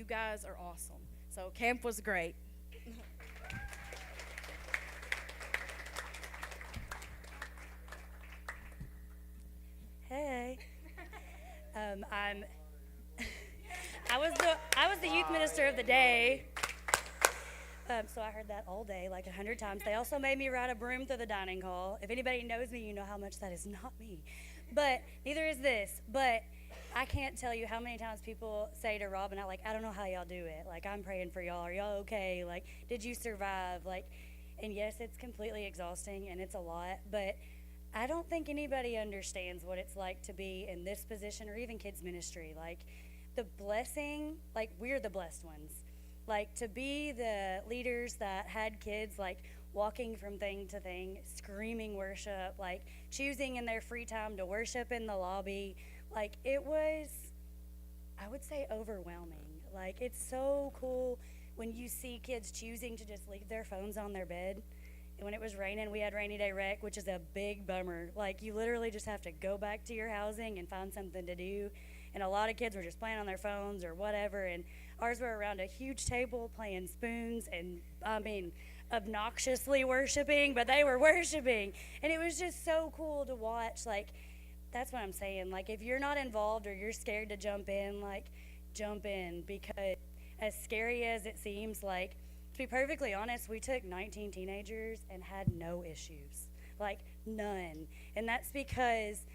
you guys are awesome. So camp was great. Hey, I'm. I was the youth minister of the day. So I heard that all day, like 100 times. They also made me ride a broom through the dining hall. If anybody knows me, you know how much that is not me. But neither is this. But I can't tell you how many times people say to Rob and I, like, I don't know how y'all do it. Like, I'm praying for y'all. Are y'all okay? Like, did you survive? Like, and yes, it's completely exhausting and it's a lot. But I don't think anybody understands what it's like to be in this position or even kids ministry. Like, the blessing, like, we're the blessed ones. Like, to be the leaders that had kids, like, walking from thing to thing, screaming worship, like, choosing in their free time to worship in the lobby, like, it was, I would say, overwhelming. Like, it's so cool when you see kids choosing to just leave their phones on their bed. And when it was raining, we had rainy day rec, which is a big bummer. Like, you literally just have to go back to your housing and find something to do. And a lot of kids were just playing on their phones or whatever. And ours were around a huge table playing spoons and, I mean, obnoxiously worshiping, but they were worshiping. And it was just so cool to watch. Like, that's what I'm saying. Like, if you're not involved or you're scared to jump in, like, jump in, because as scary as it seems, like, to be perfectly honest, we took 19 teenagers and had no issues. Like, none. And that's because,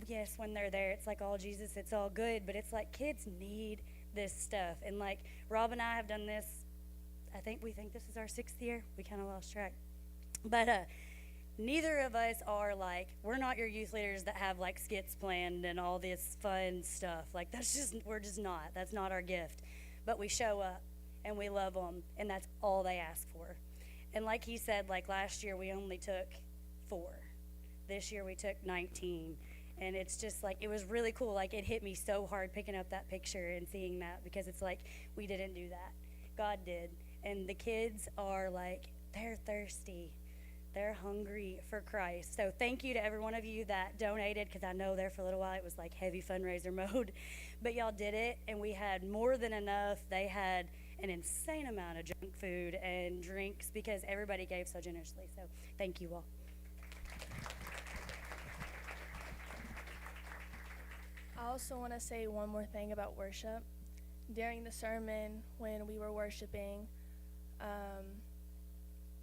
yes, when they're there, it's like, all Jesus, it's all good. But it's like kids need this stuff. And, like, Rob and I have done this, we think this is our 6th year. We kind of lost track. But neither of us are like, we're not your youth leaders that have like skits planned and all this fun stuff. Like, we're just not. That's not our gift. But we show up and we love them, and that's all they ask for. And like he said, like last year we only took 4. This year we took 19. And it's just like, it was really cool. Like, it hit me so hard picking up that picture and seeing that, because it's like, we didn't do that. God did. And the kids are like, they're thirsty. They're hungry for Christ. So thank you to every one of you that donated, because I know there for a little while it was like heavy fundraiser mode. But y'all did it, and we had more than enough. They had an insane amount of junk food and drinks because everybody gave so generously. So thank you all. I also want to say one more thing about worship. During the sermon, when we were worshiping,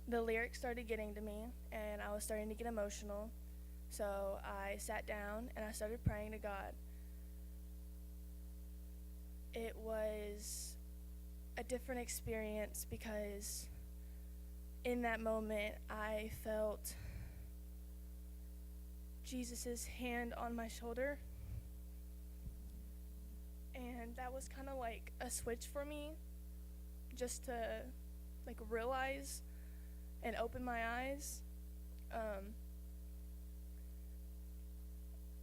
the lyrics started getting to me, and I was starting to get emotional. So I sat down and I started praying to God. It was a different experience because in that moment I felt Jesus' hand on my shoulder. And that was kind of like a switch for me, just to like realize and open my eyes.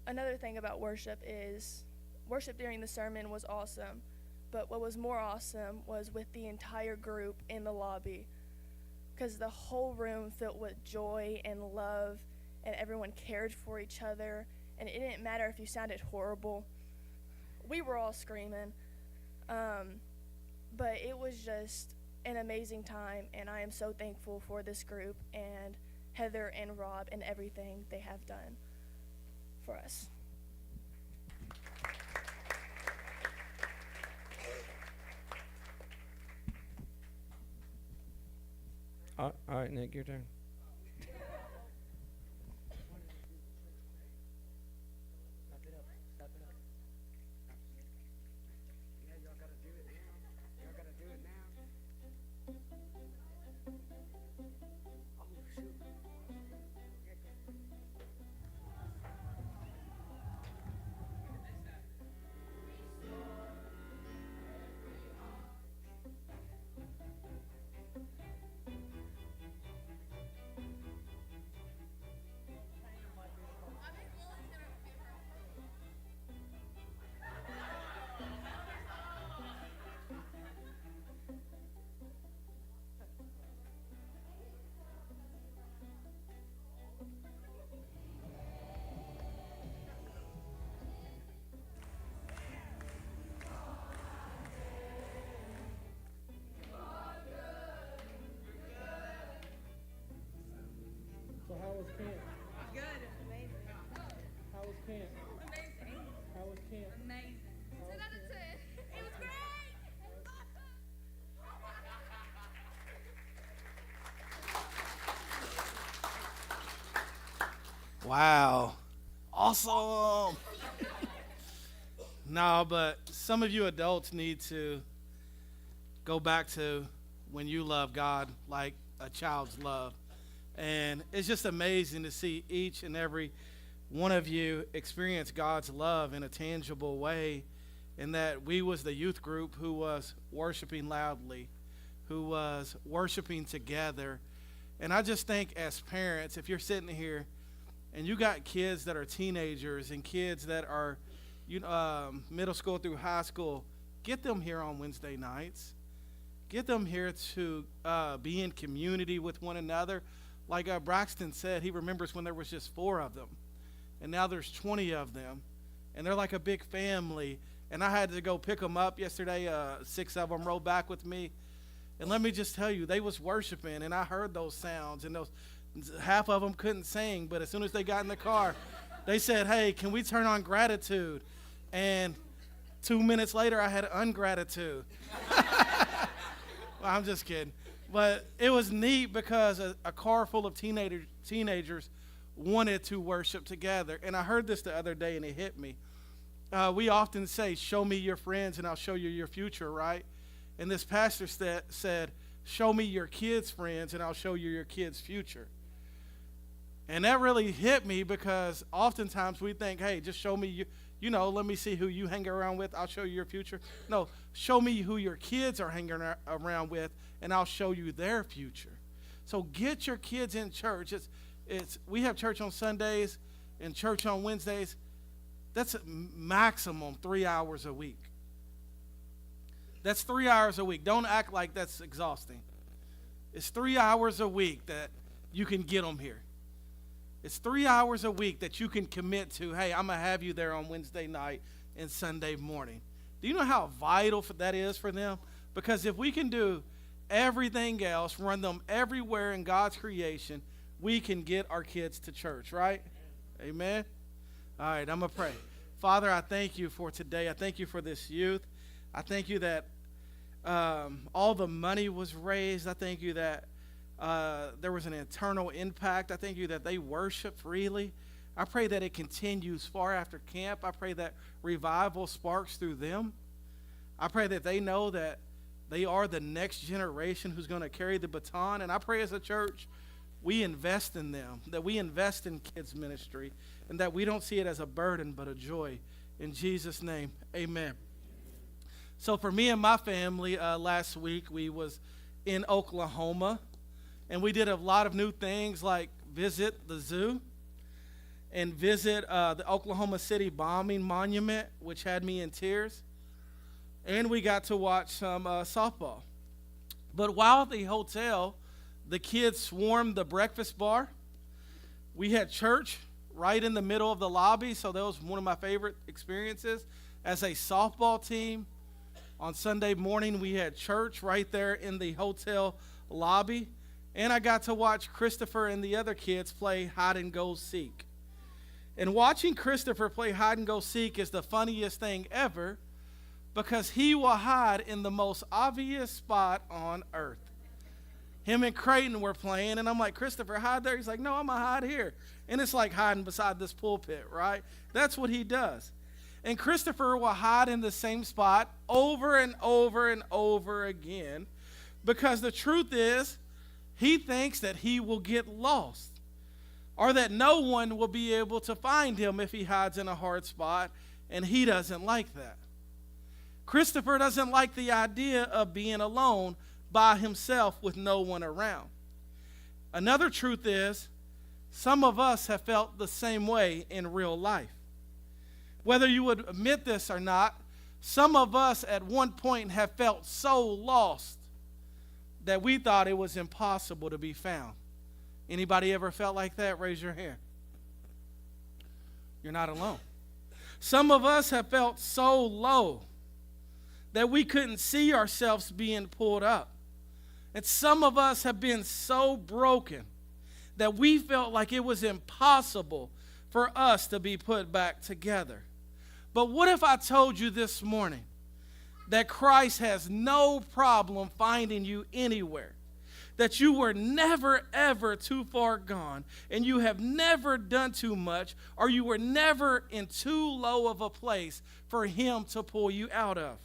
Another thing about worship is worship during the sermon was awesome, but what was more awesome was with the entire group in the lobby, because the whole room filled with joy and love, and everyone cared for each other, and it didn't matter if you sounded horrible. We were all screaming, but it was just an amazing time, and I am so thankful for this group and Heather and Rob and everything they have done for us. All right, Nick, your turn. Wow. Awesome. No, but some of you adults need to go back to when you love God like a child's love. And it's just amazing to see each and every one of you experience God's love in a tangible way, in that we was the youth group who was worshiping loudly, who was worshiping together. And I just think as parents, if you're sitting here and you got kids that are teenagers and kids that are middle school through high school, get them here on Wednesday nights. Get them here to be in community with one another. Like Braxton said, he remembers when there was just 4 of them. And now there's 20 of them. And they're like a big family. And I had to go pick them up yesterday. 6 of them rode back with me. And let me just tell you, they was worshiping, and I heard those sounds. And half of them couldn't sing, but as soon as they got in the car, they said, "Hey, can we turn on gratitude?" And 2 minutes later, I had ungratitude. Well, I'm just kidding. But it was neat because a car full of teenagers wanted to worship together. And I heard this the other day, and it hit me. We often say, "Show me your friends, and I'll show you your future," right? And this pastor said, "Show me your kids' friends, and I'll show you your kids' future." And that really hit me because oftentimes we think, "Hey, just show me let me see who you hang around with. I'll show you your future." No, show me who your kids are hanging around with, and I'll show you their future. So get your kids in church. We have church on Sundays and church on Wednesdays. That's a maximum 3 hours a week. That's 3 hours a week. Don't act like that's exhausting. It's 3 hours a week that you can get them here. It's 3 hours a week that you can commit to, "Hey, I'm going to have you there on Wednesday night and Sunday morning." Do you know how vital that is for them? Because if we can do everything else, run them everywhere in God's creation, we can get our kids to church, right? Amen? All right, I'm going to pray. Father, I thank you for today. I thank you for this youth. I thank you that all the money was raised. I thank you that there was an eternal impact. I thank you that they worship freely. I pray that it continues far after camp. I pray that revival sparks through them. I pray that they know that they are the next generation who's going to carry the baton. And I pray as a church, we invest in them, that we invest in kids ministry, and that we don't see it as a burden but a joy. In Jesus' name, amen. So for me and my family, last week we was in Oklahoma, and we did a lot of new things like visit the zoo and visit the Oklahoma City bombing monument, which had me in tears. And we got to watch some softball. But while at the hotel, the kids swarmed the breakfast bar. We had church right in the middle of the lobby, so that was one of my favorite experiences. As a softball team, on Sunday morning, we had church right there in the hotel lobby. And I got to watch Christopher and the other kids play hide and go seek. And watching Christopher play hide and go seek is the funniest thing ever, because he will hide in the most obvious spot on earth. Him and Creighton were playing, and I'm like, "Christopher, hide there." He's like, "No, I'm going to hide here." And it's like hiding beside this pulpit, right? That's what he does. And Christopher will hide in the same spot over and over and over again, because the truth is, he thinks that he will get lost, or that no one will be able to find him if he hides in a hard spot, and he doesn't like that. Christopher doesn't like the idea of being alone by himself with no one around. Another truth is, some of us have felt the same way in real life. Whether you would admit this or not, some of us at one point have felt so lost that we thought it was impossible to be found. Anybody ever felt like that? Raise your hand. You're not alone. Some of us have felt so low that we couldn't see ourselves being pulled up. And some of us have been so broken that we felt like it was impossible for us to be put back together. But what if I told you this morning that Christ has no problem finding you anywhere? that you were never, ever too far gone, and you have never done too much, or you were never in too low of a place for him to pull you out of?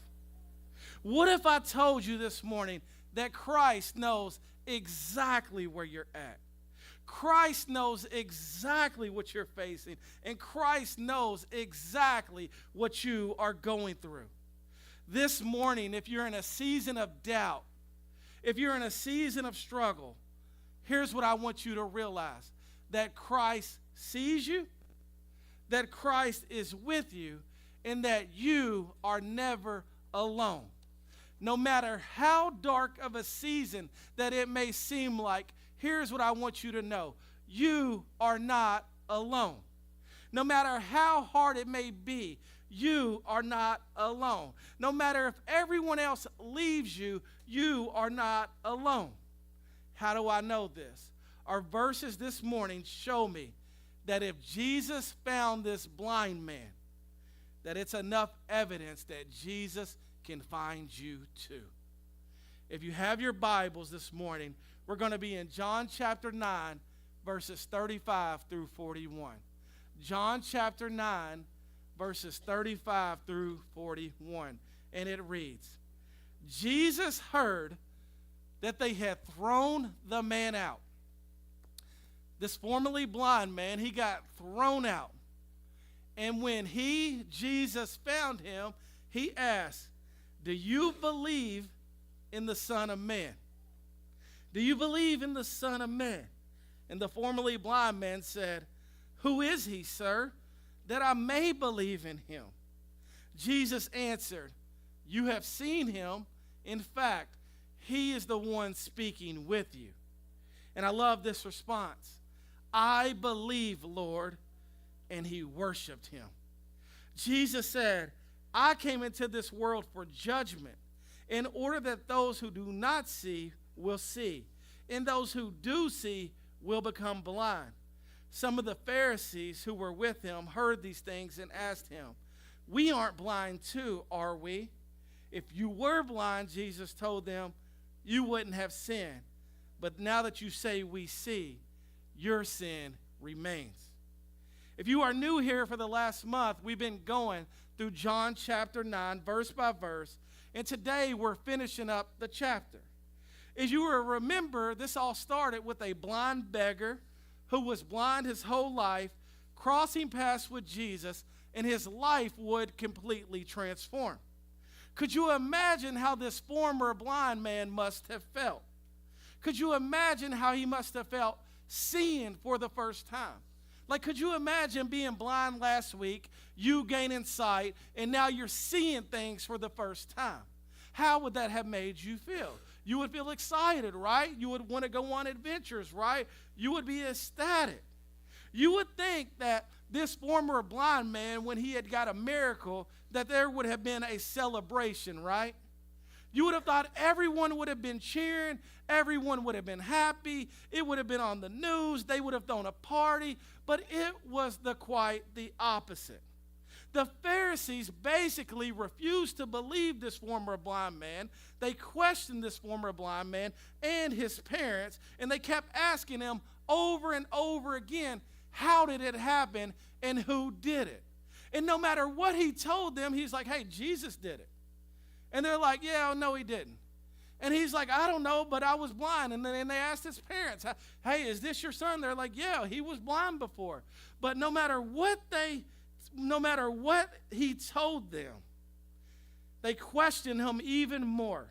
What if I told you this morning that Christ knows exactly where you're at? Christ knows exactly what you're facing, and Christ knows exactly what you are going through. This morning, if you're in a season of doubt, if you're in a season of struggle, here's what I want you to realize: that Christ sees you, that Christ is with you, and that you are never alone. No matter how dark of a season that it may seem like, here's what I want you to know: you are not alone. No matter how hard it may be, you are not alone. No matter if everyone else leaves you, you are not alone. How do I know this? Our verses this morning show me that if Jesus found this blind man, that it's enough evidence that Jesus can find you too. If you have your Bibles this morning, we're going to be in John chapter 9, verses 35 through 41. John chapter 9, verses 35 through 41. And it reads, Jesus heard that they had thrown the man out. This formerly blind man, he got thrown out. And when Jesus found him, he asked, do you believe in the Son of Man? Do you believe in the Son of Man? And the formerly blind man said, who is he, sir, that I may believe in him? Jesus answered, you have seen him. In fact, he is the one speaking with you. And I love this response. I believe, Lord. And he worshiped him. Jesus said, I came into this world for judgment, in order that those who do not see will see, and those who do see will become blind. Some of the Pharisees who were with him heard these things and asked him, we aren't blind too, are we? If you were blind, Jesus told them, you wouldn't have sinned. But now that you say we see, your sin remains. If you are new here for the last month, we've been going through John chapter 9, verse by verse, and today we're finishing up the chapter. As you will remember, this all started with a blind beggar who was blind his whole life, crossing paths with Jesus, and his life would completely transform. Could you imagine how this former blind man must have felt? Could you imagine how he must have felt seeing for the first time? Like, could you imagine being blind last week, you gaining sight, and now you're seeing things for the first time? How would that have made you feel? You would feel excited, right? You would want to go on adventures, right? You would be ecstatic. You would think that this former blind man, when he had got a miracle, that there would have been a celebration, right? You would have thought everyone would have been cheering, everyone would have been happy, it would have been on the news, they would have thrown a party, but it was quite the opposite. The Pharisees basically refused to believe this former blind man. They questioned this former blind man and his parents, and they kept asking him over and over again, how did it happen and who did it? And no matter what he told them, he's like, hey, Jesus did it. And they're like, yeah, no, he didn't. And he's like, I don't know, but I was blind. And then they asked his parents, hey, is this your son? They're like, yeah, he was blind before. But no matter what he told them, they questioned him even more.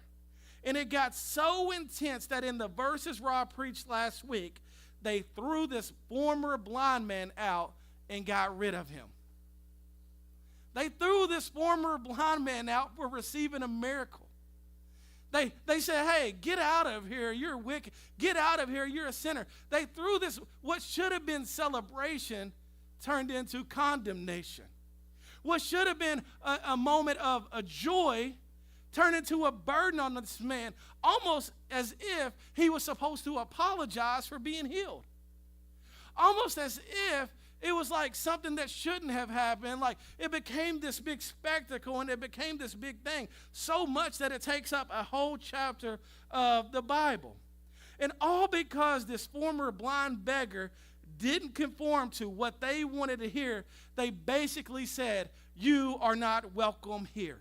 And it got so intense that in the verses Rob preached last week, they threw this former blind man out and got rid of him. They threw this former blind man out for receiving a miracle. They said, hey, get out of here, you're wicked. Get out of here, you're a sinner. They threw this, what should have been celebration, turned into condemnation. What should have been a moment of a joy turned into a burden on this man, almost as if he was supposed to apologize for being healed. Almost as if it was like something that shouldn't have happened. Like it became this big spectacle and it became this big thing, so much that it takes up a whole chapter of the Bible. And all because this former blind beggar didn't conform to what they wanted to hear. They basically said, you are not welcome here.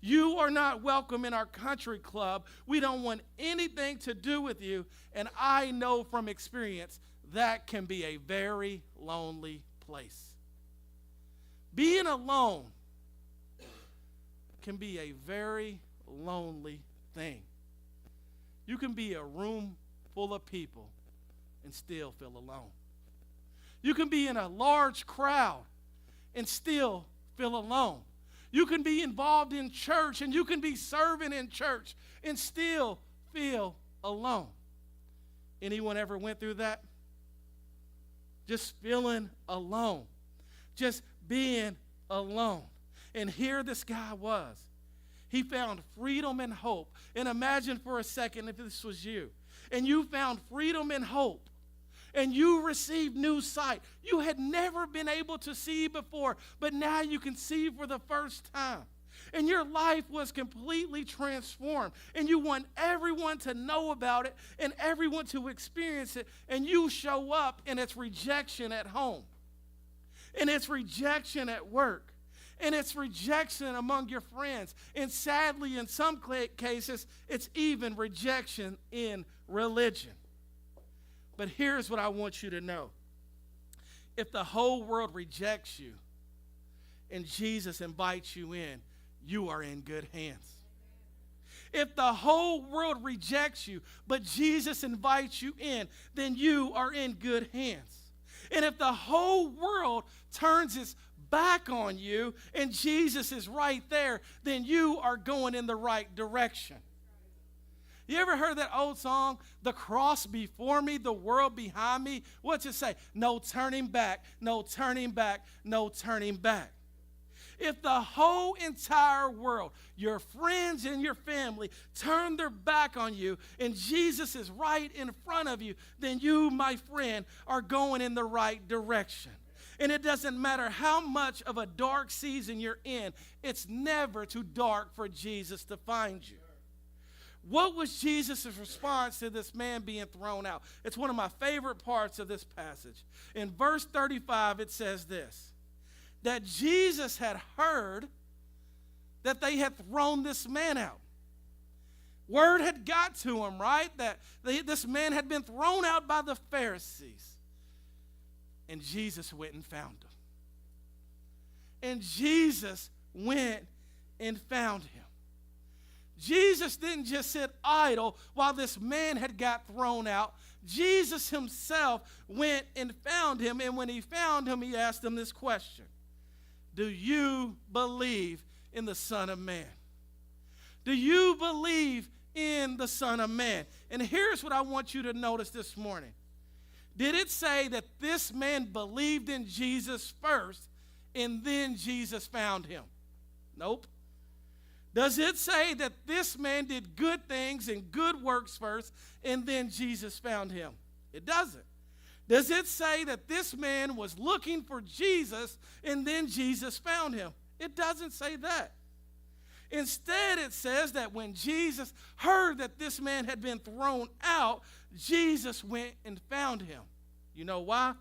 You are not welcome in our country club. We don't want anything to do with you. And I know from experience that can be a very lonely place. Being alone can be a very lonely thing. You can be a room full of people and still feel alone. You can be in a large crowd and still feel alone. You can be involved in church and you can be serving in church and still feel alone. Anyone ever went through that? Just feeling alone. Just being alone. And here this guy was. He found freedom and hope. And imagine for a second if this was you. And you found freedom and hope. And you received new sight. You had never been able to see before, but now you can see for the first time. And your life was completely transformed. And you want everyone to know about it and everyone to experience it. And you show up and it's rejection at home. And it's rejection at work. And it's rejection among your friends. And sadly, in some cases, it's even rejection in religion. But here's what I want you to know. If the whole world rejects you and Jesus invites you in, you are in good hands. If the whole world rejects you, but Jesus invites you in, then you are in good hands. And if the whole world turns its back on you and Jesus is right there, then you are going in the right direction. You ever heard that old song, the cross before me, the world behind me? What's it say? No turning back, no turning back, no turning back. If the whole entire world, your friends and your family, turn their back on you and Jesus is right in front of you, then you, my friend, are going in the right direction. And it doesn't matter how much of a dark season you're in, it's never too dark for Jesus to find you. What was Jesus' response to this man being thrown out? It's one of my favorite parts of this passage. In verse 35, it says this, that Jesus had heard that they had thrown this man out. Word had got to him, right? That this man had been thrown out by the Pharisees. And Jesus went and found him. And Jesus went and found him. Jesus didn't just sit idle while this man had got thrown out. Jesus himself went and found him. And when he found him, he asked him this question. Do you believe in the Son of Man? Do you believe in the Son of Man? And here's what I want you to notice this morning. Did it say that this man believed in Jesus first and then Jesus found him? Nope. Does it say that this man did good things and good works first and then Jesus found him? It doesn't. Does it say that this man was looking for Jesus and then Jesus found him? It doesn't say that. Instead, it says that when Jesus heard that this man had been thrown out, Jesus went and found him. You know why?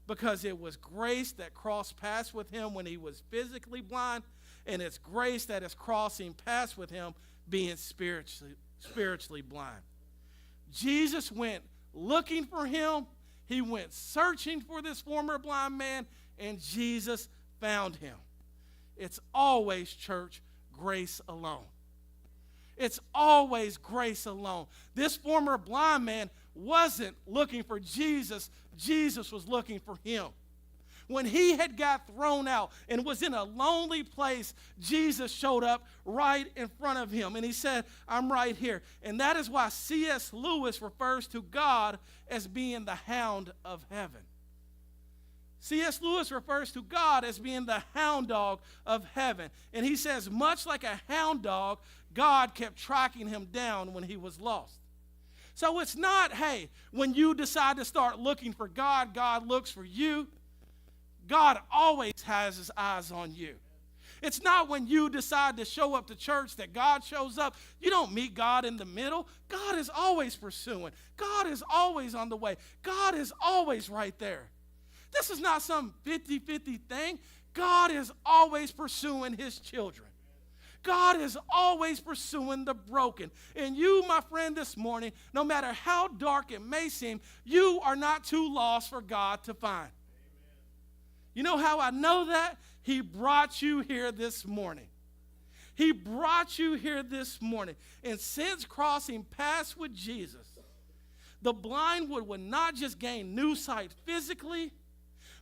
Because it was grace that crossed paths with him when he was physically blind, and it's grace that is crossing paths with him being spiritually blind. Jesus went looking for him. He went searching for this former blind man, and Jesus found him. It's always, church, grace alone. It's always grace alone. This former blind man wasn't looking for Jesus. Jesus was looking for him. When he had got thrown out and was in a lonely place, Jesus showed up right in front of him. And he said, I'm right here. And that is why C.S. Lewis refers to God as being the hound of heaven. C.S. Lewis refers to God as being the hound dog of heaven. And he says, much like a hound dog, God kept tracking him down when he was lost. So it's not, hey, when you decide to start looking for God, God looks for you. God always has his eyes on you. It's not when you decide to show up to church that God shows up. You don't meet God in the middle. God is always pursuing. God is always on the way. God is always right there. This is not some 50-50 thing. God is always pursuing his children. God is always pursuing the broken. And you, my friend, this morning, no matter how dark it may seem, you are not too lost for God to find. You know how I know that? He brought you here this morning. He brought you here this morning. And since crossing paths with Jesus, the blind would not just gain new sight physically,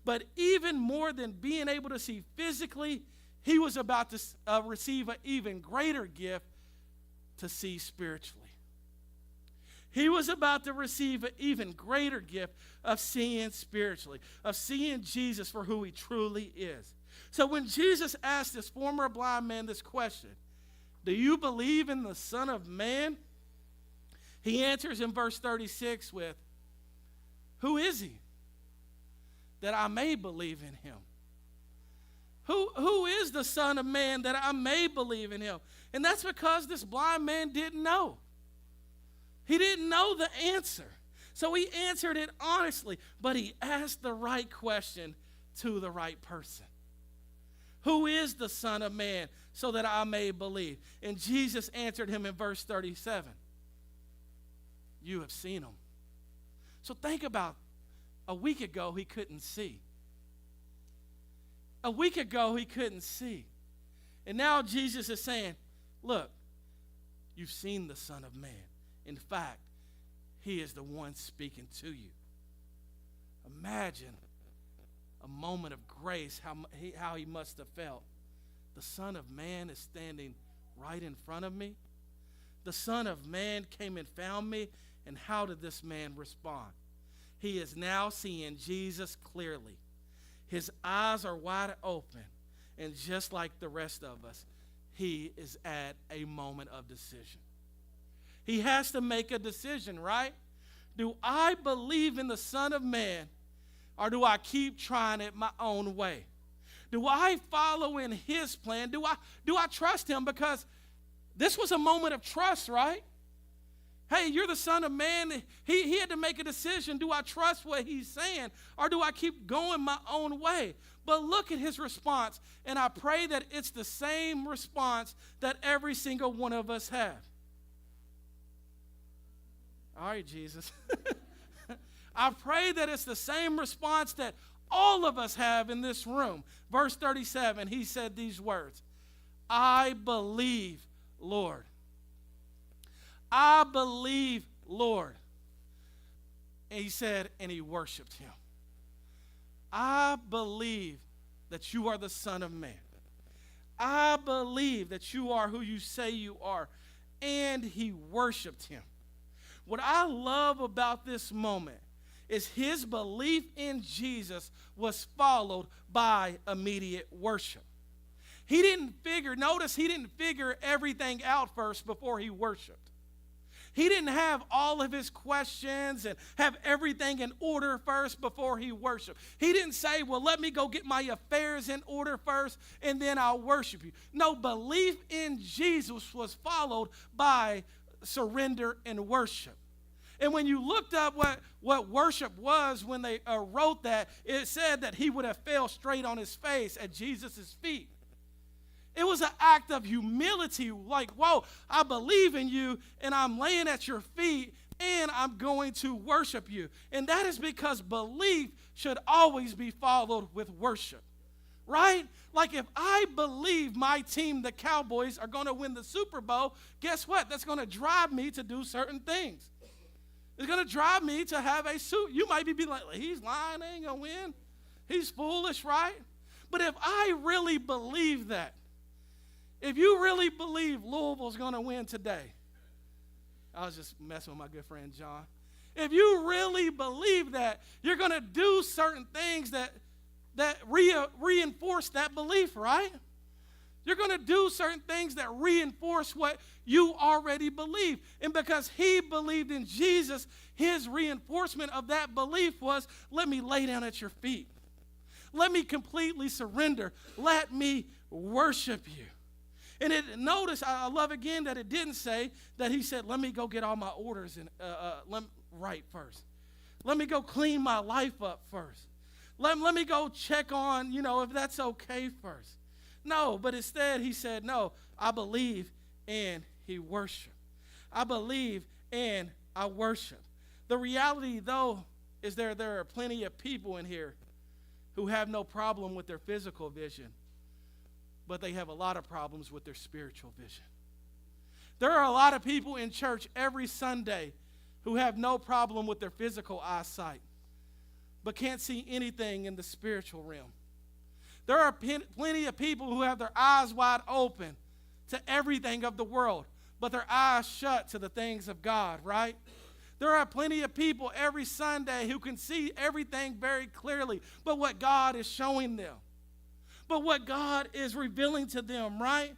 but even more than being able to see physically, he was about to receive an even greater gift to see spiritually. He was about to receive an even greater gift of seeing spiritually, of seeing Jesus for who he truly is. So when Jesus asked this former blind man this question, do you believe in the Son of Man? He answers in verse 36 with, who is he that I may believe in him? Who is the Son of Man that I may believe in him? And that's because this blind man didn't know. He didn't know the answer. So he answered it honestly, but he asked the right question to the right person. Who is the Son of Man so that I may believe? And Jesus answered him in verse 37. You have seen him. So think about a week ago he couldn't see. A week ago he couldn't see. And now Jesus is saying, look, you've seen the Son of Man. In fact, he is the one speaking to you. Imagine a moment of grace, how he must have felt. The Son of Man is standing right in front of me. The Son of Man came and found me. And how did this man respond? He is now seeing Jesus clearly. His eyes are wide open. And just like the rest of us, he is at a moment of decision. He has to make a decision, right? Do I believe in the Son of Man, or do I keep trying it my own way? Do I follow in his plan? Do I trust him? Because this was a moment of trust, right? Hey, you're the Son of Man. He had to make a decision. Do I trust what he's saying, or do I keep going my own way? But look at his response, and I pray that it's the same response that every single one of us have. All right, Jesus. I pray that it's the same response that all of us have in this room. Verse 37, he said these words, I believe, Lord. I believe, Lord. And he said, and he worshiped him. I believe that you are the Son of Man. I believe that you are who you say you are. And he worshiped him. What I love about this moment is his belief in Jesus was followed by immediate worship. He didn't figure everything out first before he worshiped. He didn't have all of his questions and have everything in order first before he worshiped. He didn't say, well, let me go get my affairs in order first and then I'll worship you. No, belief in Jesus was followed by surrender and worship. And when you looked up what worship was when they wrote that, it said that he would have fell straight on his face at Jesus' feet. It was an act of humility, like, whoa, I believe in you, and I'm laying at your feet, and I'm going to worship you. And that is because belief should always be followed with worship, right? Like if I believe my team, the Cowboys, are going to win the Super Bowl, guess what? That's going to drive me to do certain things. It's going to drive me to have a suit. You might be like, he's lying, ain't going to win. He's foolish, right? But if I really believe that, if you really believe Louisville's going to win today, I was just messing with my good friend John. If you really believe that, you're going to do certain things that reinforce that belief, right? You're going to do certain things that reinforce what you already believe. And because he believed in Jesus, his reinforcement of that belief was, let me lay down at your feet. Let me completely surrender. Let me worship you. And notice, I love again that it didn't say that he said, let me go get all my orders right first. Let me go clean my life up first. Let me go check on, if that's okay first. No, but instead he said, no, I believe and he worshiped. I believe and I worship. The reality, though, is there are plenty of people in here who have no problem with their physical vision, but they have a lot of problems with their spiritual vision. There are a lot of people in church every Sunday who have no problem with their physical eyesight, but can't see anything in the spiritual realm. There are plenty of people who have their eyes wide open to everything of the world, but their eyes shut to the things of God, right? There are plenty of people every Sunday who can see everything very clearly, but what God is showing them, but what God is revealing to them, right?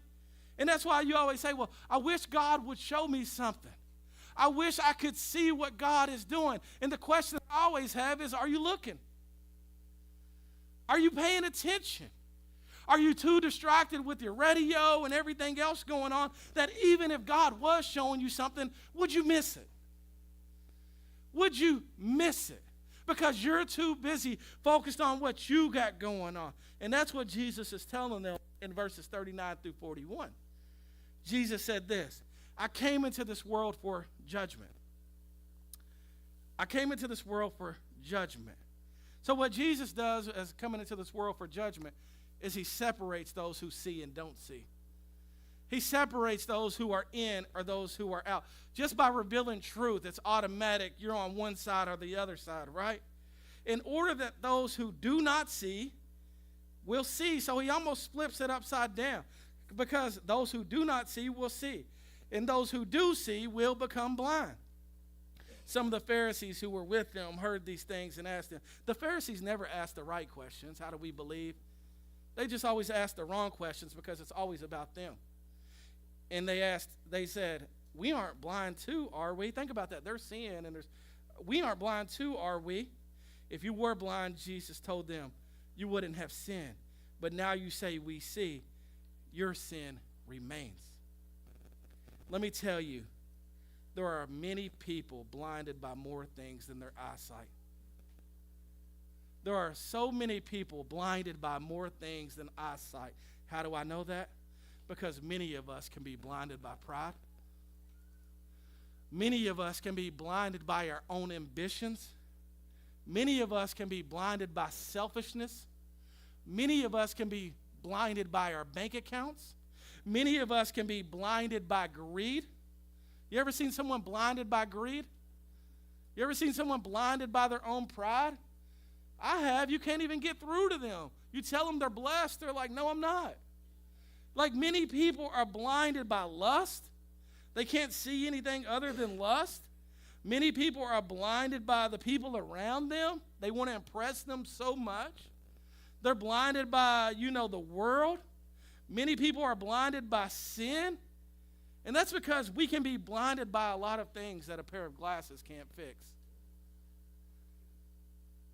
And that's why you always say, well, I wish God would show me something. I wish I could see what God is doing. And the question I always have is, are you looking? Are you paying attention? Are you too distracted with your radio and everything else going on that even if God was showing you something, would you miss it? Would you miss it? Because you're too busy focused on what you got going on. And that's what Jesus is telling them in verses 39 through 41. Jesus said this, I came into this world for judgment. I came into this world for judgment. So what Jesus does as coming into this world for judgment is he separates those who see and don't see. He separates those who are in or those who are out. Just by revealing truth, it's automatic. You're on one side or the other side, right? In order that those who do not see will see. So he almost flips it upside down. Because those who do not see will see. And those who do see will become blind. Some of the Pharisees who were with them heard these things and asked them. The Pharisees never asked the right questions. How do we believe? They just always ask the wrong questions because it's always about them. And they said, we aren't blind too, are we? Think about that. They're seeing, and we aren't blind too, are we? If you were blind, Jesus told them, you wouldn't have sinned. But now you say we see, your sin remains. Let me tell you, there are many people blinded by more things than their eyesight. There are so many people blinded by more things than eyesight. How do I know that? Because many of us can be blinded by pride. Many of us can be blinded by our own ambitions. Many of us can be blinded by selfishness. Many of us can be blinded by our bank accounts. Many of us can be blinded by greed. You ever seen someone blinded by greed? You ever seen someone blinded by their own pride? I have. You can't even get through to them. You tell them they're blessed, they're like, no, I'm not. Like many people are blinded by lust. They can't see anything other than lust. Many people are blinded by the people around them. They want to impress them so much. They're blinded by, the world. Many people are blinded by sin. And that's because we can be blinded by a lot of things that a pair of glasses can't fix.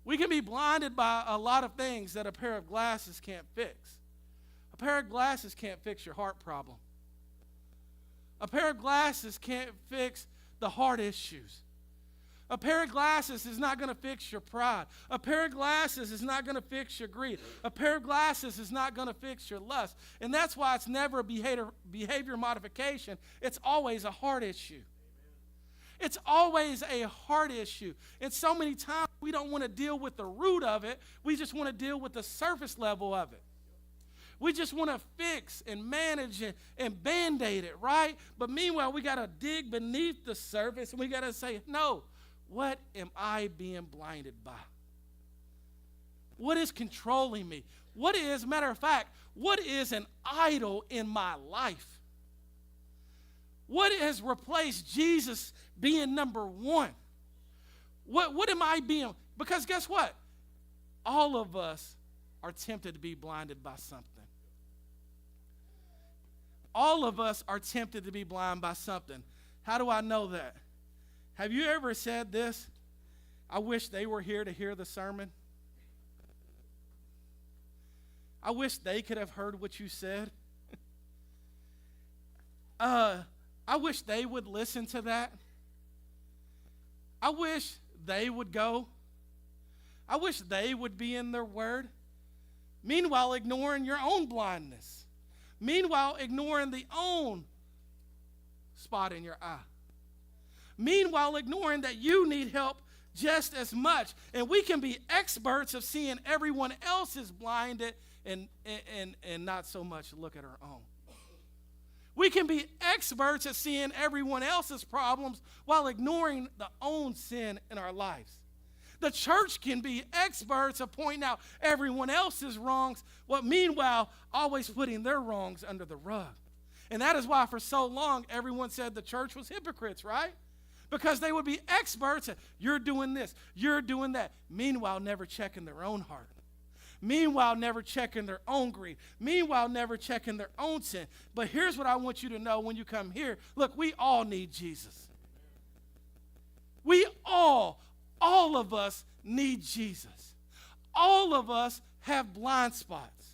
We can be blinded by a lot of things that a pair of glasses can't fix. A pair of glasses can't fix your heart problem. A pair of glasses can't fix the heart issues. A pair of glasses is not going to fix your pride. A pair of glasses is not going to fix your greed. A pair of glasses is not going to fix your lust. And that's why it's never a behavior modification. It's always a heart issue. It's always a heart issue. And so many times we don't want to deal with the root of it. We just want to deal with the surface level of it. We just want to fix and manage and Band-Aid it, right? But meanwhile, we got to dig beneath the surface and we got to say, no, what am I being blinded by? What is controlling me? Matter of fact, what is an idol in my life? What has replaced Jesus being number one? What am I being? Because guess what? All of us are tempted to be blinded by something. All of us are tempted to be blind by something. How do I know that? Have you ever said this? I wish they were here to hear the sermon. I wish they could have heard what you said. I wish they would listen to that. I wish they would go. I wish they would be in their word. Meanwhile, ignoring your own blindness. Meanwhile, ignoring the own spot in your eye. Meanwhile, ignoring that you need help just as much. And we can be experts of seeing everyone else is blinded and not so much look at our own. We can be experts at seeing everyone else's problems while ignoring the own sin in our lives. The church can be experts of pointing out everyone else's wrongs, while meanwhile always putting their wrongs under the rug. And that is why for so long everyone said the church was hypocrites, right? Because they would be experts at, you're doing this, you're doing that. Meanwhile, never checking their own heart. Meanwhile, never checking their own greed. Meanwhile, never checking their own sin. But here's what I want you to know when you come here. Look, we all need Jesus. We all of us need Jesus. All of us have blind spots.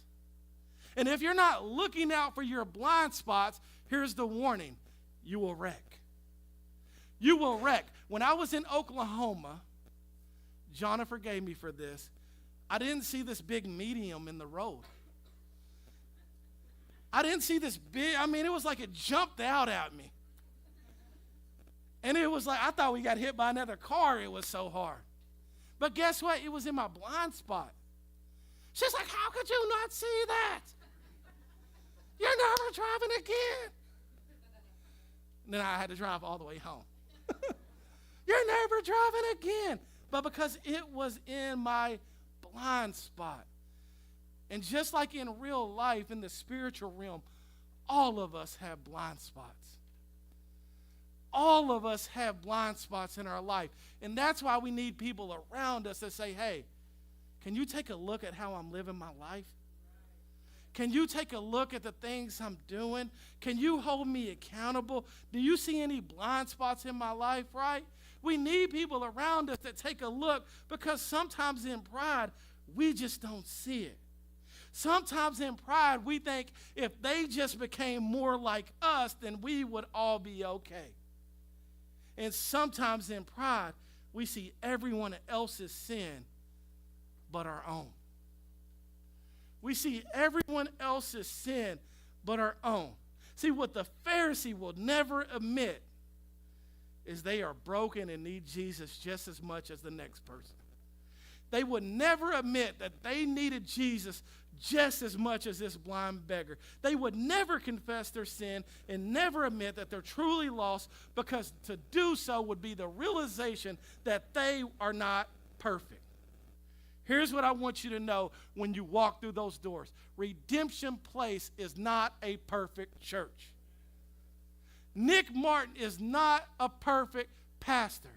And if you're not looking out for your blind spots, here's the warning. You will wreck. You will wreck. When I was in Oklahoma, Jonna forgave me for this, I didn't see this big medium in the road. I didn't see this big, it was like it jumped out at me. And it was like, I thought we got hit by another car. It was so hard. But guess what? It was in my blind spot. She's like, how could you not see that? You're never driving again. And then I had to drive all the way home. You're never driving again. But because it was in my blind spot. And just like in real life, in the spiritual realm, all of us have blind spots. All of us have blind spots in our life. And that's why we need people around us that say, hey, can you take a look at how I'm living my life? Can you take a look at the things I'm doing? Can you hold me accountable? Do you see any blind spots in my life, right? We need people around us that take a look, because sometimes in pride, we just don't see it. Sometimes in pride, we think if they just became more like us, then we would all be okay. And sometimes in pride, we see everyone else's sin but our own. We see everyone else's sin but our own. See, what the Pharisee will never admit is they are broken and need Jesus just as much as the next person. They would never admit that they needed Jesus just as much as this blind beggar. They would never confess their sin and never admit that they're truly lost, because to do so would be the realization that they are not perfect. Here's what I want you to know when you walk through those doors. Redemption Place is not a perfect church. Nick Martin is not a perfect pastor.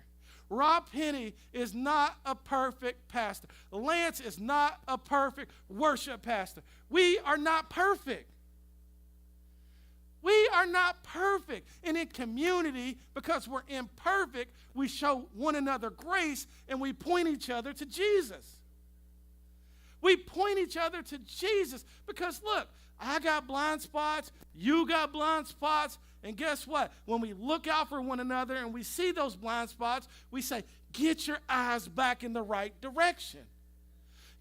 Rob Penny is not a perfect pastor. Lance is not a perfect worship pastor. We are not perfect. We are not perfect. And in community, because we're imperfect, we show one another grace and we point each other to Jesus. We point each other to Jesus because, look, I got blind spots, you got blind spots, and guess what? When we look out for one another and we see those blind spots, we say, get your eyes back in the right direction.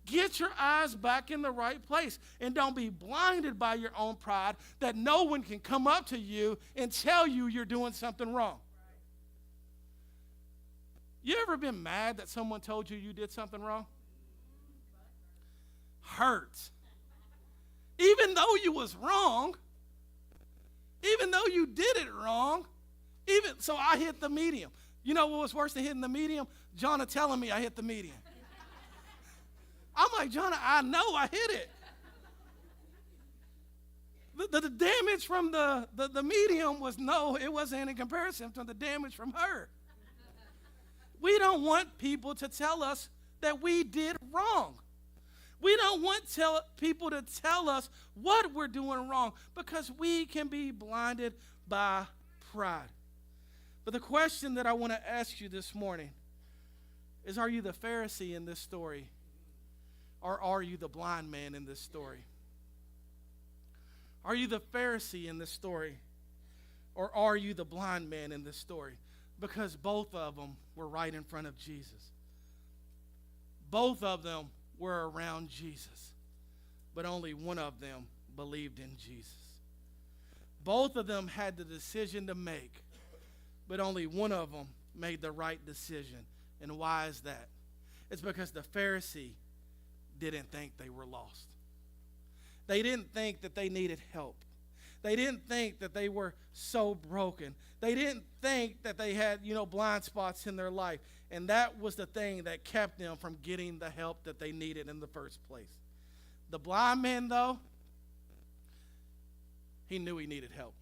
Get your eyes back in the right place. And don't be blinded by your own pride that no one can come up to you and tell you you're doing something wrong. You ever been mad that someone told you you did something wrong? Hurts. Even though you was wrong, even though you did it wrong, so I hit the medium. You know what was worse than hitting the medium? Jonna telling me I hit the medium. I'm like, Jonna, I know I hit it. The damage from the medium was it wasn't in comparison to the damage from her. We don't want people to tell us that we did wrong. We don't want people to tell us what we're doing wrong, because we can be blinded by pride. But the question that I want to ask you this morning is, are you the Pharisee in this story, or are you the blind man in this story? Are you the Pharisee in this story? Or are you the blind man in this story? Because both of them were right in front of Jesus. Both of them were around Jesus. But only one of them believed in Jesus. Both of them had the decision to make. But only one of them made the right decision. And why is that? It's because the Pharisee didn't think they were lost. They didn't think that they needed help. They didn't think that they were so broken. They didn't think that they had, blind spots in their life. And that was the thing that kept them from getting the help that they needed in the first place. The blind man, though, he knew he needed help.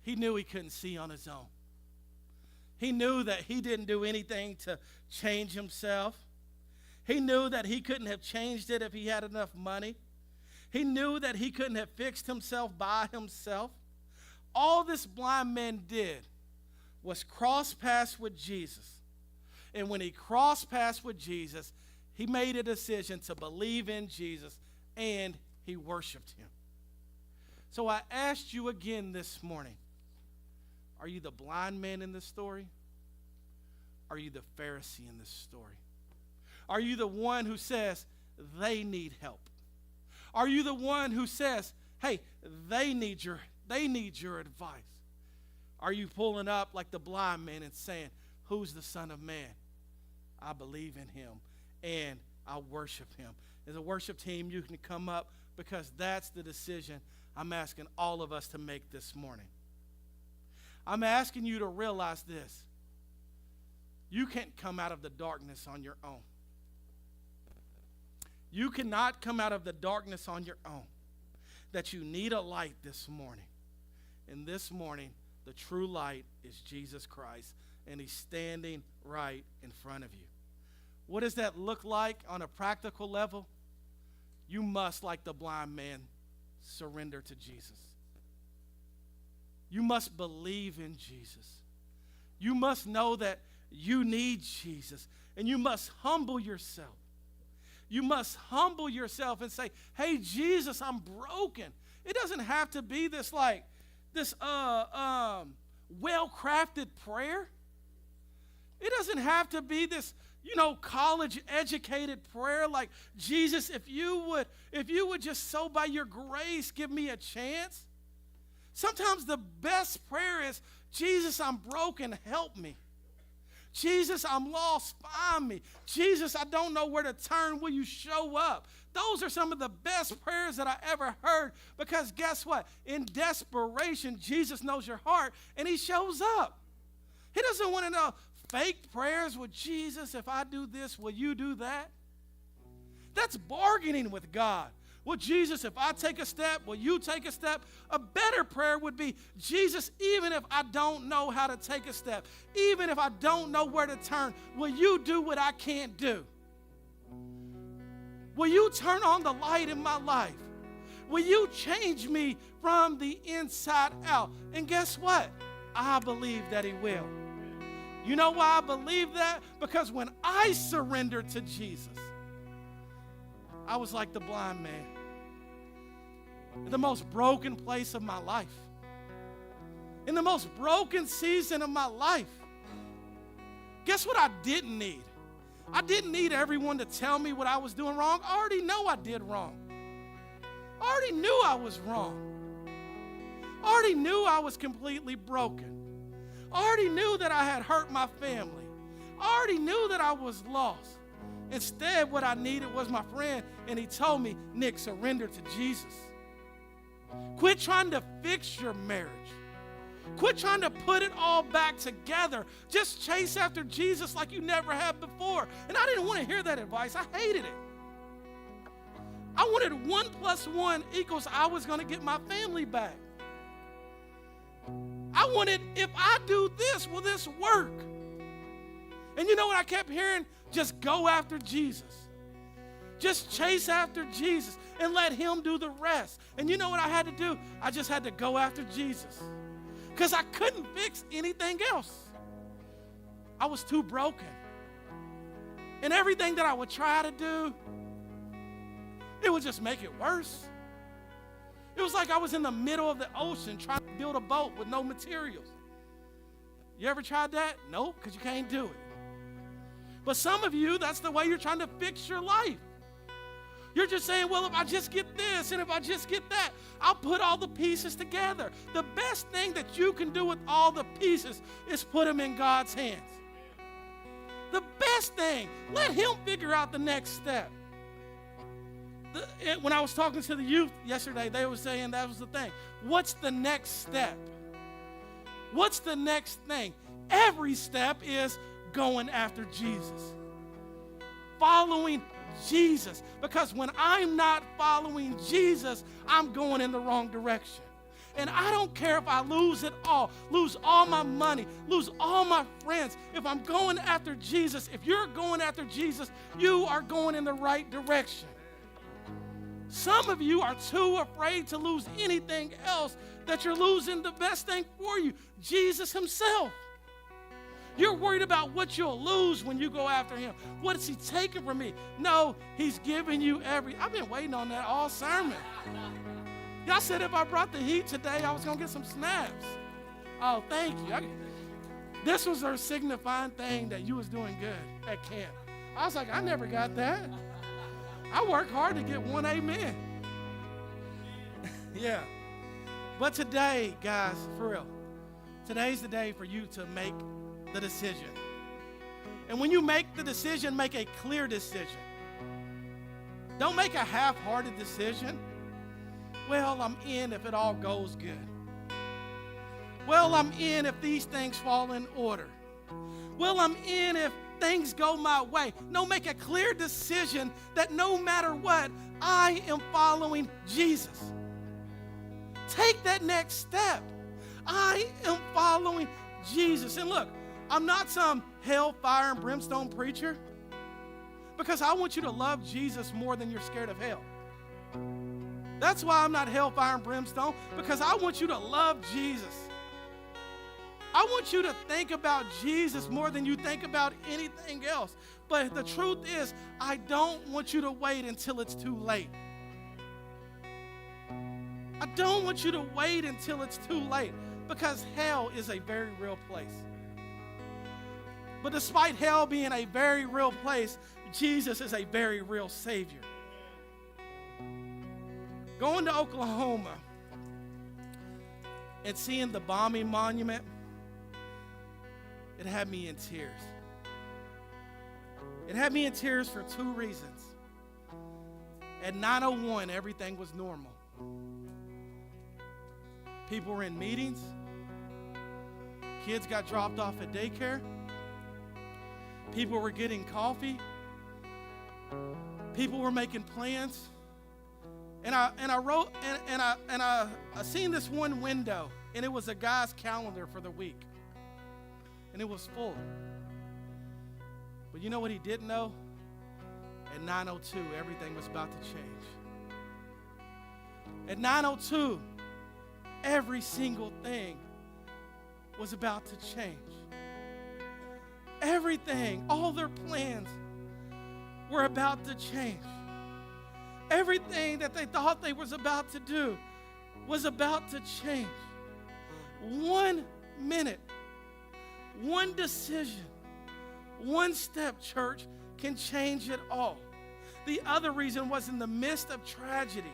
He knew he couldn't see on his own. He knew that he didn't do anything to change himself. He knew that he couldn't have changed it if he had enough money. He knew that he couldn't have fixed himself by himself. All this blind man did was cross paths with Jesus. And when he crossed paths with Jesus, he made a decision to believe in Jesus, and he worshiped him. So I asked you again this morning, are you the blind man in this story? Are you the Pharisee in this story? Are you the one who says they need help? Are you the one who says, hey, they need your advice? Are you pulling up like the blind man and saying, who's the Son of Man? I believe in him and I worship him. As a worship team, you can come up because that's the decision I'm asking all of us to make this morning. I'm asking you to realize this. You can't come out of the darkness on your own. You cannot come out of the darkness on your own. That you need a light this morning. And this morning, the true light is Jesus Christ. And he's standing right in front of you. What does that look like on a practical level? You must, like the blind man, surrender to Jesus. You must believe in Jesus. You must know that you need Jesus. And you must humble yourself. You must humble yourself and say, hey, Jesus, I'm broken. It doesn't have to be this well-crafted prayer. It doesn't have to be this, college-educated prayer like, Jesus, if you would just so by your grace give me a chance. Sometimes the best prayer is, Jesus, I'm broken, help me. Jesus, I'm lost, find me. Jesus, I don't know where to turn, will you show up? Those are some of the best prayers that I ever heard because guess what? In desperation, Jesus knows your heart and he shows up. He doesn't want to know fake prayers with Jesus, if I do this, will you do that? That's bargaining with God. Well, Jesus, if I take a step, will you take a step? A better prayer would be, Jesus, even if I don't know how to take a step, even if I don't know where to turn, will you do what I can't do? Will you turn on the light in my life? Will you change me from the inside out? And guess what? I believe that he will. You know why I believe that? Because when I surrendered to Jesus, I was like the blind man. In the most broken place of my life. In the most broken season of my life. Guess what I didn't need? I didn't need everyone to tell me what I was doing wrong. I already know I did wrong. I already knew I was wrong. I already knew I was completely broken. I already knew that I had hurt my family. I already knew that I was lost. Instead, what I needed was my friend, and he told me, Nick, surrender to Jesus. Quit trying to fix your marriage. Quit trying to put it all back together. Just chase after Jesus like you never have before. And I didn't want to hear that advice. I hated it. I wanted 1 + 1 = I was going to get my family back. I wanted, if I do this, will this work? And you know what I kept hearing? Just go after Jesus. Just chase after Jesus and let him do the rest. And you know what I had to do? I just had to go after Jesus. Because I couldn't fix anything else. I was too broken. And everything that I would try to do, it would just make it worse. It was like I was in the middle of the ocean trying to build a boat with no materials. You ever tried that? Nope, because you can't do it. But some of you, that's the way you're trying to fix your life. You're just saying, well, if I just get this and if I just get that, I'll put all the pieces together. The best thing that you can do with all the pieces is put them in God's hands. The best thing, let him figure out the next step. When I was talking to the youth yesterday, they were saying that was the thing. What's the next step? What's the next thing? Every step is going after Jesus. Following Jesus. Because when I'm not following Jesus, I'm going in the wrong direction. And I don't care if I lose it all, lose all my money, lose all my friends. If I'm going after Jesus, if you're going after Jesus, you are going in the right direction. Some of you are too afraid to lose anything else that you're losing the best thing for you, Jesus himself. You're worried about what you'll lose when you go after him. What is he taking from me? No, he's giving you I've been waiting on that all sermon. Y'all said if I brought the heat today, I was going to get some snaps. Oh, thank you. This was our signifying thing that you was doing good at camp. I was like, I never got that. I work hard to get one amen. Yeah. But today, guys, for real, today's the day for you to make the decision. And when you make the decision, make a clear decision. Don't make a half-hearted decision. Well, I'm in if it all goes good. Well, I'm in if these things fall in order. Well, I'm in if things go my way. No, make a clear decision that no matter what, I am following Jesus. Take that next step. I am following Jesus. And look, I'm not some hellfire and brimstone preacher, because I want you to love Jesus more than you're scared of hell. That's why I'm not hellfire and brimstone, because I want you to love Jesus. I want you to think about Jesus more than you think about anything else. But the truth is, I don't want you to wait until it's too late. I don't want you to wait until it's too late, because hell is a very real place. But despite hell being a very real place, Jesus is a very real Savior. Going to Oklahoma and seeing the bombing monument, it had me in tears. It had me in tears for two reasons. At 9:01, everything was normal. People were in meetings. Kids got dropped off at daycare. People were getting coffee. People were making plans. And I seen this one window, and it was a guy's calendar for the week. And it was full. But you know what he didn't know? At 9:02, everything was about to change. At 9:02, every single thing was about to change. Everything, all their plans were about to change. Everything that they thought they was about to do was about to change. 1 minute, one decision, one step, church, can change it all. The other reason was in the midst of tragedy,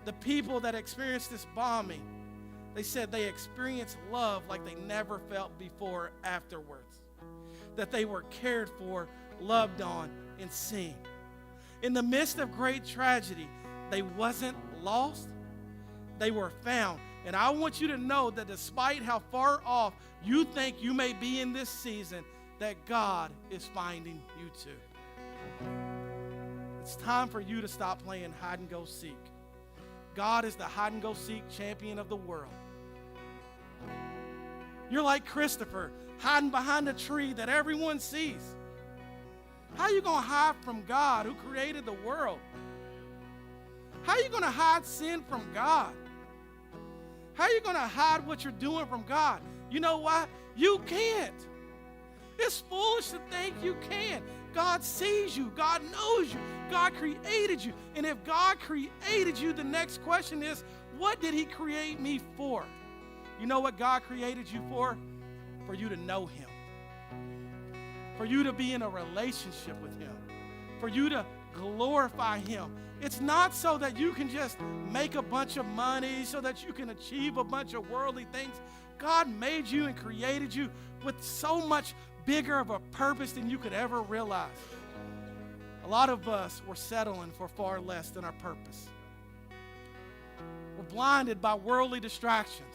the people that experienced this bombing, they said they experienced love like they never felt before afterwards. That they were cared for, loved on, and seen. In the midst of great tragedy, they wasn't lost, they were found. And I want you to know that despite how far off you think you may be in this season, that God is finding you too. It's time for you to stop playing hide and go seek. God is the hide and go seek champion of the world. You're like Christopher, hiding behind a tree that everyone sees. How are you going to hide from God who created the world? How are you going to hide sin from God? How are you going to hide what you're doing from God? You know why? You can't. It's foolish to think you can. God sees you. God knows you. God created you. And if God created you, the next question is, what did he create me for? You know what God created you for? For you to know him. For you to be in a relationship with him. For you to glorify him. It's not so that you can just make a bunch of money, so that you can achieve a bunch of worldly things. God made you and created you with so much bigger of a purpose than you could ever realize. A lot of us, we're settling for far less than our purpose. We're blinded by worldly distractions.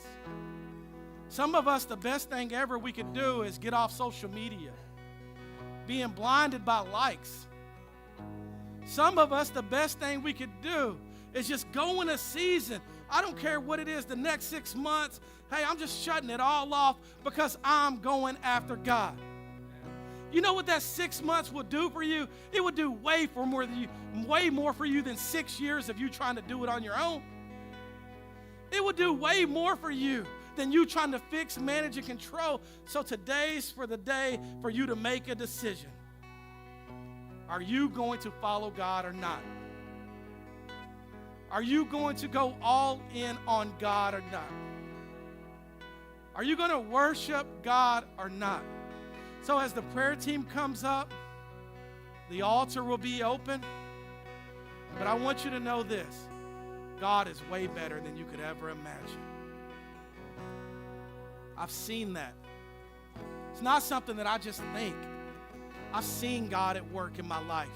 Some of us, the best thing ever we could do is get off social media, being blinded by likes. Some of us, the best thing we could do is just go in a season. I don't care what it is, the next 6 months. Hey, I'm just shutting it all off because I'm going after God. You know what that 6 months will do for you? It will do way more for you than 6 years of you trying to do it on your own. It will do way more for you than you trying to fix, manage, and control. So today's for the day for you to make a decision. Are you going to follow God or not? Are you going to go all in on God or not? Are you going to worship God or not? So as the prayer team comes up, the altar will be open. But I want you to know this. God is way better than you could ever imagine. I've seen that. It's not something that I just think. I've seen God at work in my life.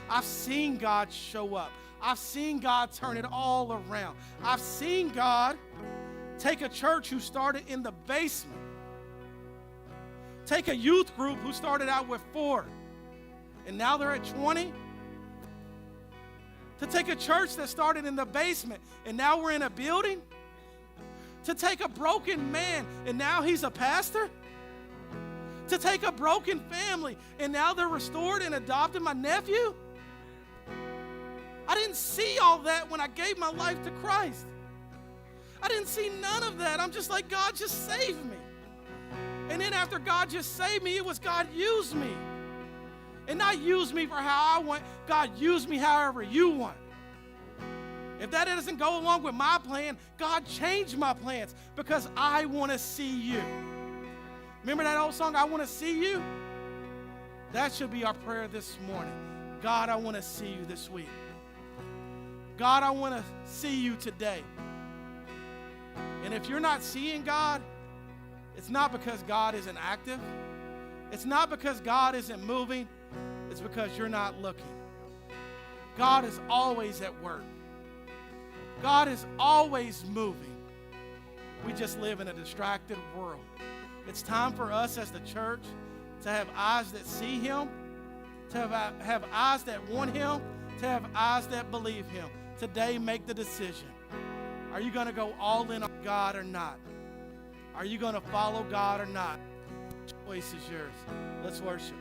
I've seen God show up. I've seen God turn it all around. I've seen God take a church who started in the basement, take a youth group who started out with 4, and now they're at 20, to take a church that started in the basement, and now we're in a building, to take a broken man, and now he's a pastor, to take a broken family, and now they're restored and adopted my nephew. I didn't see all that when I gave my life to Christ. I didn't see none of that. I'm just like, God, just save me. And then after God just saved me, it was God used me. And not use me for how I want. God, use me however you want. If that doesn't go along with my plan, God, change my plans because I want to see you. Remember that old song, I want to see you? That should be our prayer this morning. God, I want to see you this week. God, I want to see you today. And if you're not seeing God, it's not because God isn't active. It's not because God isn't moving. It's because you're not looking. God is always at work. God is always moving. We just live in a distracted world. It's time for us as the church to have eyes that see him, to have eyes that want him, to have eyes that believe him. Today, make the decision. Are you going to go all in on God or not? Are you going to follow God or not? The choice is yours. Let's worship.